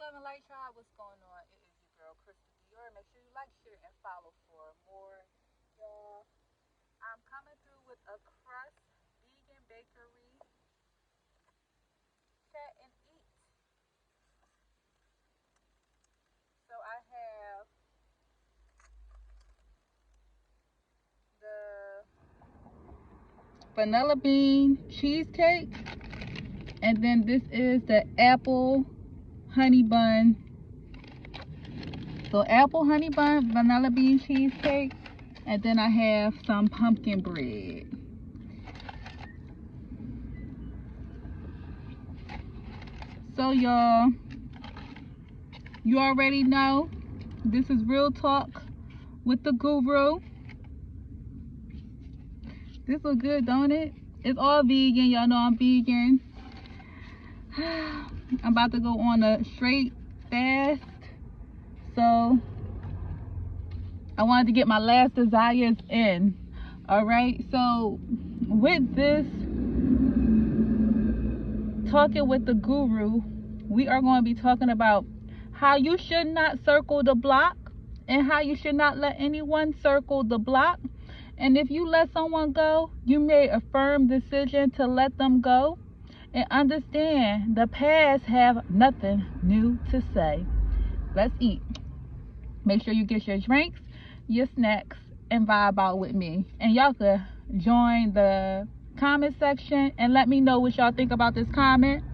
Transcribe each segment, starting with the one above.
Southern Light Tribe, what's going on? It is your girl, Crystal Dior. Make sure you like, share, and follow for more. Y'all, I'm coming through with a crust vegan bakery chat and eat. So I have the vanilla bean cheesecake, and then this is the apple honey bun. So apple honey bun, vanilla bean cheesecake, and then I have some pumpkin bread. So y'all, you already know this is Real Talk with the Guru. This look good, don't it? It's all vegan. Y'all know I'm vegan. I'm about to go on a straight fast. So I wanted to get my last desires in. Alright, so with this Talking with the Guru, we are going to be talking about how you should not circle the block and how you should not let anyone circle the block. And if you let someone go, you made a firm decision to let them go. And understand, the past have nothing new to say. Let's eat. Make sure you get your drinks, your snacks, and vibe out with me. And y'all could join the comment section and let me know what y'all think about this comment.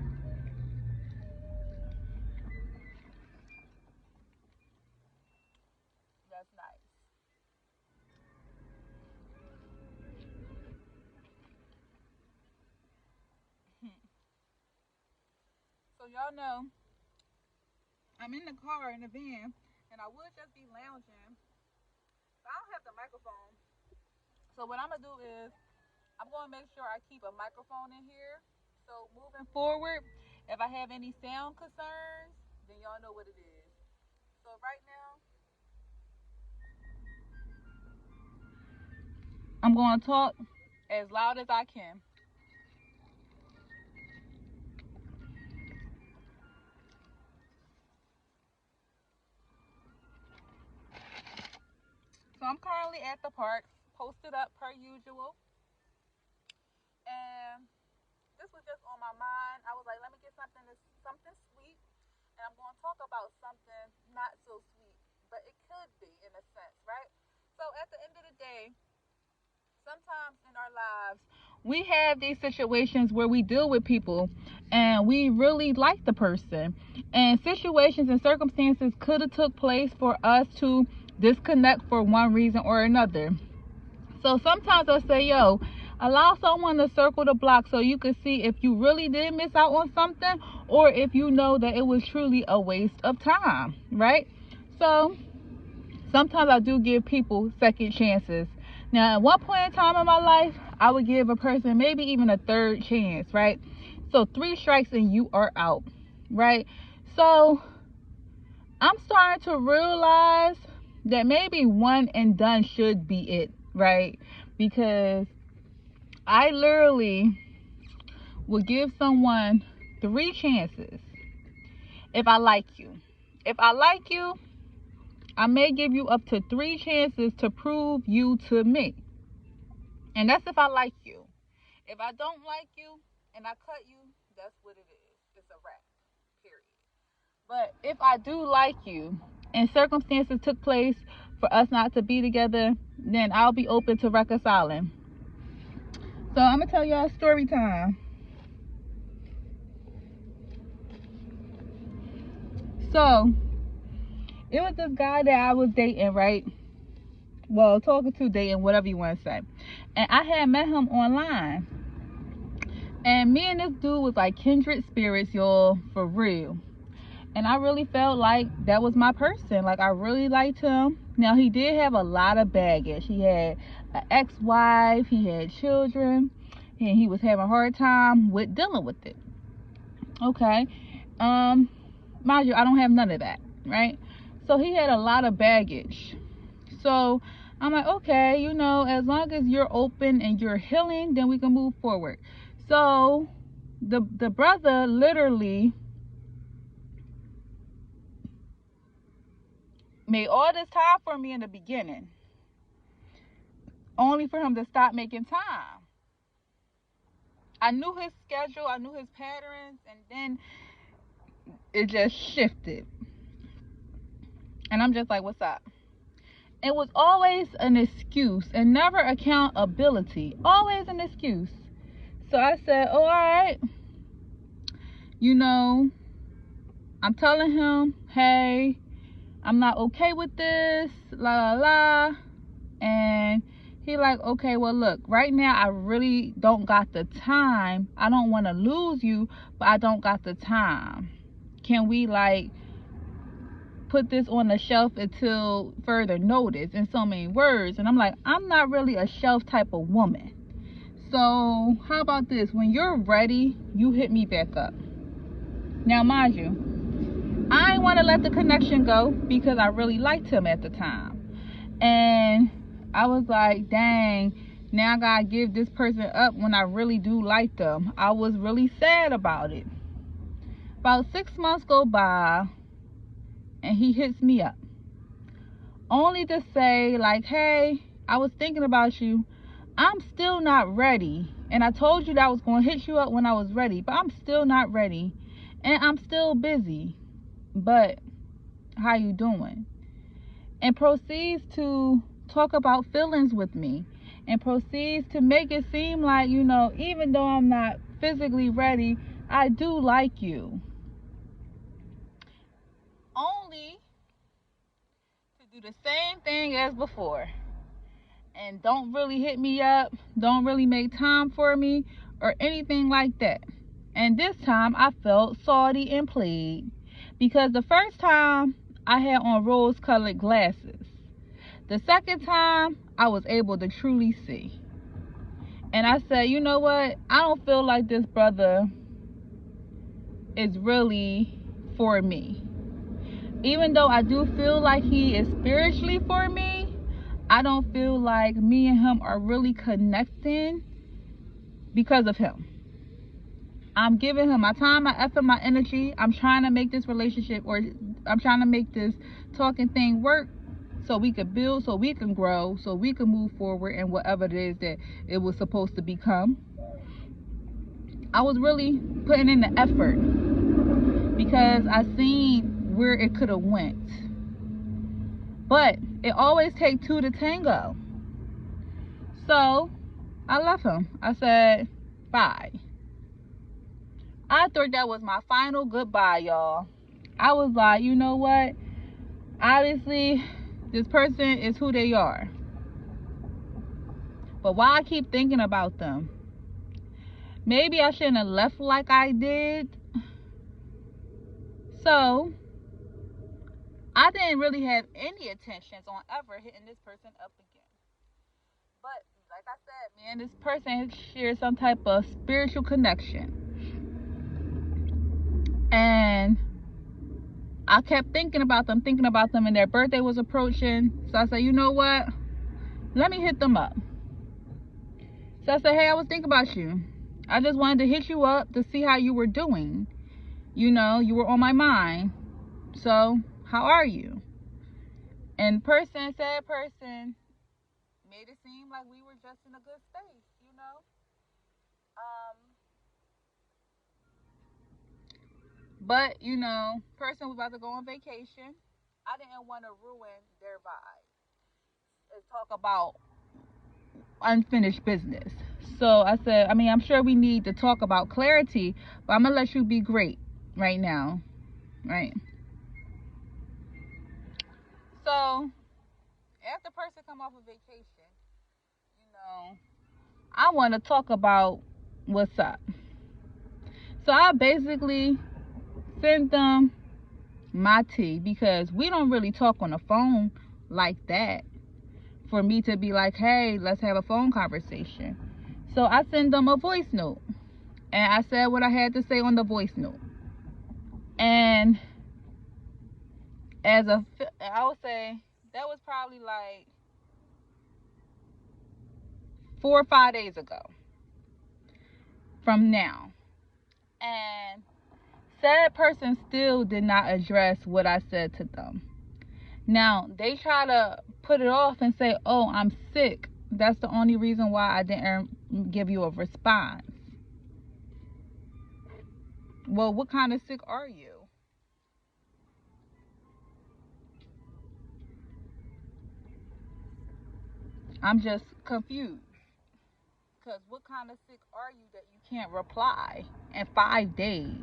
That's nice. So y'all know I'm in the car in the van, and I would just be lounging, but I don't have the microphone. So what I'm gonna do is I'm gonna make sure I keep a microphone in here. So moving forward, if I have any sound concerns, then y'all know what it is. So right now, I'm gonna talk as loud as I can. So I'm currently at the park, posted up per usual, and this was just on my mind. I was like, let me get something sweet, and I'm going to talk about something not so sweet, but it could be in a sense, right? So at the end of the day, sometimes in our lives, we have these situations where we deal with people and we really like the person, and situations and circumstances could have took place for us to disconnect for one reason or another. So sometimes I say, yo, allow someone to circle the block so you can see if you really did miss out on something, or if you know that it was truly a waste of time, right? So sometimes I do give people second chances. Now, at one point in time in my life, I would give a person maybe even a third chance, right? So 3 strikes and you are out, right? So I'm starting to realize that maybe one and done should be it, right? Because I literally will give someone 3 chances if I like you. If I like you, I may give you up to 3 chances to prove you to me. And that's if I like you. If I don't like you and I cut you, that's what it is. It's a wrap. Period. But if I do like you and circumstances took place for us not to be together, then I'll be open to reconciling. So I'm gonna tell y'all story time. So it was this guy that I was dating, right? Well, talking to, dating, whatever you want to say. And I had met him online. And me and this dude was like kindred spirits, y'all, for real. And I really felt like that was my person. Like, I really liked him. Now, he did have a lot of baggage. He had an ex-wife, he had children, and he was having a hard time with dealing with it. Okay. Mind you, I don't have none of that, right? So he had a lot of baggage. So I'm like, okay, you know, as long as you're open and you're healing, then we can move forward. So the brother literally made all this time for me in the beginning, only for him to stop making time. I knew his schedule, I knew his patterns, and then it just shifted. And I'm just like, what's up? It was always an excuse and never accountability. Always an excuse. So I said, oh, all right. You know, I'm telling him, hey, I'm not okay with this, la la la. And he like, okay, well look, right now I really don't got the time. I don't want to lose you, but I don't got the time. Can we like put this on the shelf until further notice, in so many words? And I'm like, I'm not really a shelf type of woman. So how about this? When you're ready, you hit me back up. Now mind you, I didn't want to let the connection go because I really liked him at the time. And I was like, dang, now I gotta give this person up when I really do like them. I was really sad about it. About 6 months go by and he hits me up, only to say like, hey, I was thinking about you. I'm still not ready, and I told you that I was going to hit you up when I was ready, but I'm still not ready, and I'm still busy, but how you doing? And proceeds to talk about feelings with me, and proceeds to make it seem like, you know, even though I'm not physically ready, I do like you. Only to do the same thing as before, and don't really hit me up, don't really make time for me or anything like that. And this time I felt salty and played, because the first time I had on rose colored glasses. The second time I was able to truly see. And I said, you know what? I don't feel like this brother is really for me. Even though I do feel like he is spiritually for me, I don't feel like me and him are really connecting because of him. I'm giving him my time, my effort, my energy. I'm trying to make this relationship, or I'm trying to make this talking thing work, so we can build, so we can grow, so we can move forward in whatever it is that it was supposed to become. I was really putting in the effort because I seen where it could have went. But it always takes two to tango. So I left him. I said, bye. I thought that was my final goodbye, y'all. I was like, you know what? Obviously, this person is who they are. But why I keep thinking about them? Maybe I shouldn't have left like I did. So I didn't really have any intentions on ever hitting this person up again. But like I said, man, this person shares some type of spiritual connection. And I kept thinking about them, and their birthday was approaching. So I said, you know what? Let me hit them up. So I said, hey, I was thinking about you. I just wanted to hit you up to see how you were doing. You know, you were on my mind. So how are you? And said person made it seem like we were just in a good space, you know. But, you know, person was about to go on vacation. I didn't want to ruin their vibe and talk about unfinished business. So I said, I mean, I'm sure we need to talk about clarity, but I'm going to let you be great right now. Right? So after person come off of vacation, you know, I want to talk about what's up. So I basically sent them my tea, because we don't really talk on the phone like that for me to be like, hey, let's have a phone conversation. So I sent them a voice note, and I said what I had to say on the voice note. And I would say that was probably like 4 or 5 days ago from now. And said person still did not address what I said to them. Now, they try to put it off and say, oh, I'm sick. That's the only reason why I didn't give you a response. Well, what kind of sick are you? I'm just confused. Because what kind of sick are you that you can't reply in 5 days?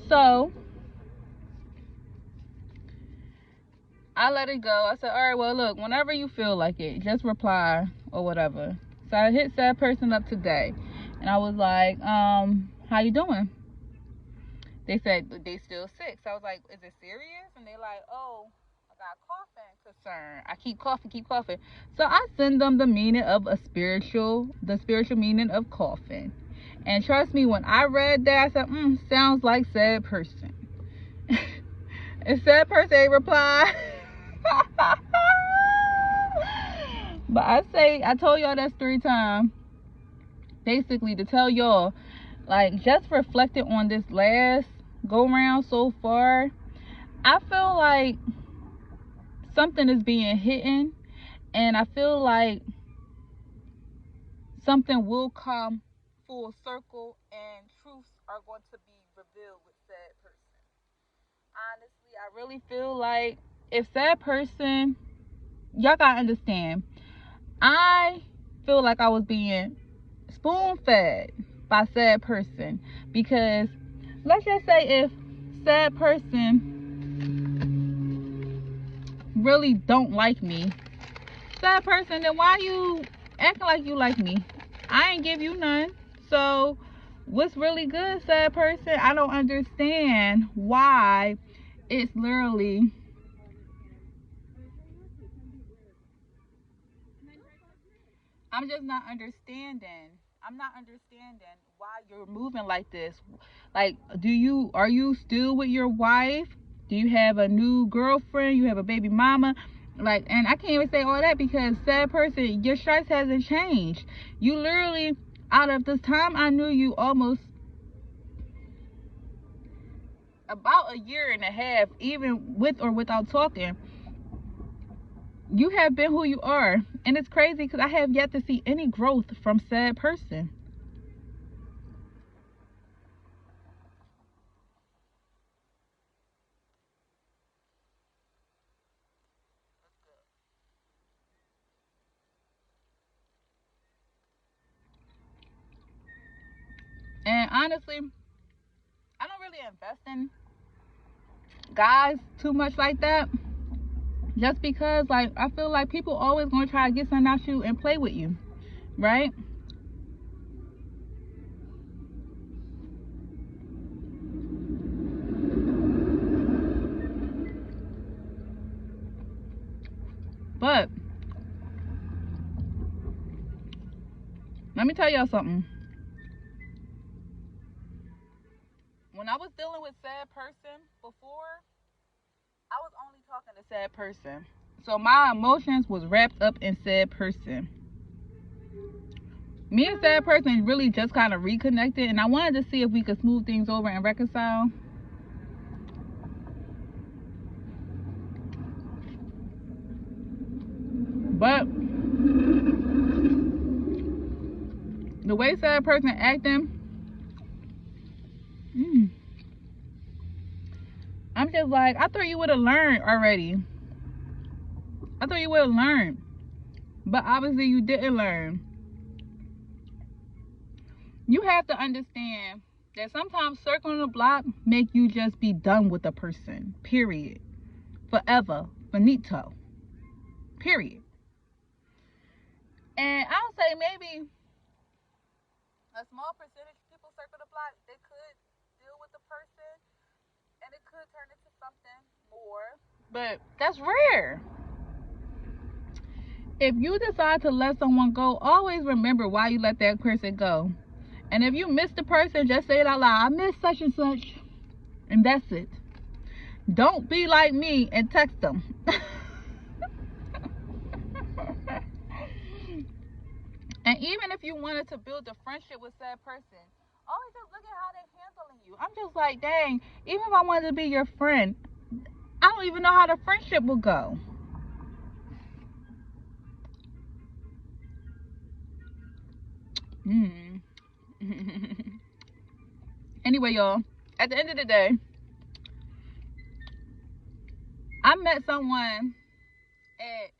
So, I let it go. I said, all right, well, look, whenever you feel like it, just reply or whatever. So I hit said person up today. And I was like, how you doing? They said they still sick. So I was like, is it serious? And they're like, oh, I got coughing concern. I keep coughing. So I send them the meaning of the spiritual meaning of coughing. And trust me, when I read that, I said, sounds like said person. And said person ain't reply. But I told y'all that story time basically to tell y'all, like, just reflecting on this last go round so far, I feel like something is being hidden, and I feel like something will come full circle and truths are going to be revealed with said person. Honestly, I really feel like if said person, y'all gotta understand, I feel like I was being spoon fed by said person, because let's just say if said person really don't like me, said person, then why you acting like you like me? I ain't give you none. So what's really good, said person? I don't understand why it's literally I'm just not understanding. I'm not understanding why you're moving like this. Like, are you still with your wife? Do you have a new girlfriend? You have a baby mama? Like, and I can't even say all that because said person, your stripes hasn't changed. You literally, out of this time I knew you, almost about a year and a half, even with or without talking, you have been who you are. And it's crazy because I have yet to see any growth from said person. And honestly, I don't really invest in guys too much like that. Just because, like, I feel like people always gonna try to get something out you and play with you, right? But let me tell y'all something. When I was dealing with said person before, I was only talking to said person. So my emotions was wrapped up in said person. Me and said person really just kind of reconnected, and I wanted to see if we could smooth things over and reconcile. But the way said person acting, I'm just like, I thought you would have learned already. I thought you would have learned. But obviously you didn't learn. You have to understand that sometimes circling the block make you just be done with a person. Period. Forever. Finito. Period. And I'll say maybe a small percentage of people circle the block, they could deal with the person and it could turn into something more. But that's rare. If you decide to let someone go, always remember why you let that person go. And if you miss the person, just say it out loud. I miss such and such. And that's it. Don't be like me and text them. And even if you wanted to build a friendship with that person, always just look at how they're handling you. I'm just like, dang, even if I wanted to be your friend, I don't even know how the friendship will go. Anyway, y'all, at the end of the day, I met someone at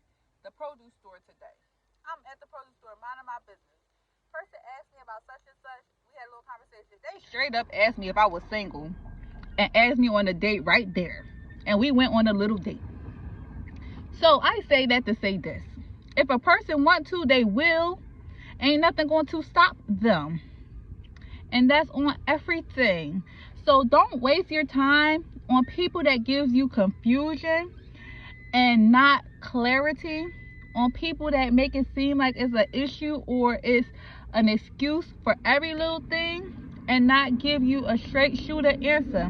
the produce store today. I'm at the produce store minding my business. Person asked me about such and such. We had a little conversation. They straight up asked me if I was single and asked me on a date right there. And we went on a little date. So I say that to say this. If a person want to, they will. Ain't nothing going to stop them. And that's on everything. So don't waste your time on people that gives you confusion and not clarity, on people that make it seem like it's an issue or it's an excuse for every little thing and not give you a straight shooter answer.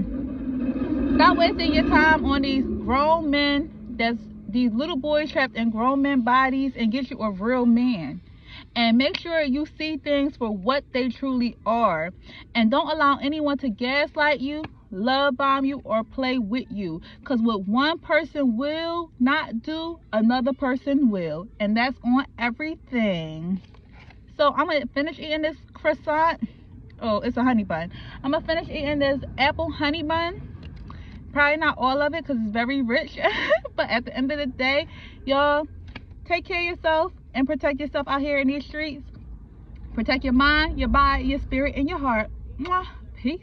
Stop wasting your time on these grown men, that's these little boys trapped in grown men bodies, and get you a real man. And make sure you see things for what they truly are. And don't allow anyone to gaslight you, love bomb you, or play with you. Because what one person will not do, another person will. And that's on everything. So I'm going to finish eating this croissant. Oh, it's a honey bun. I'm going to finish eating this apple honey bun. Probably not all of it because it's very rich. But at the end of the day, y'all, take care of yourself and protect yourself out here in these streets. Protect your mind, your body, your spirit, and your heart. Mwah. Peace.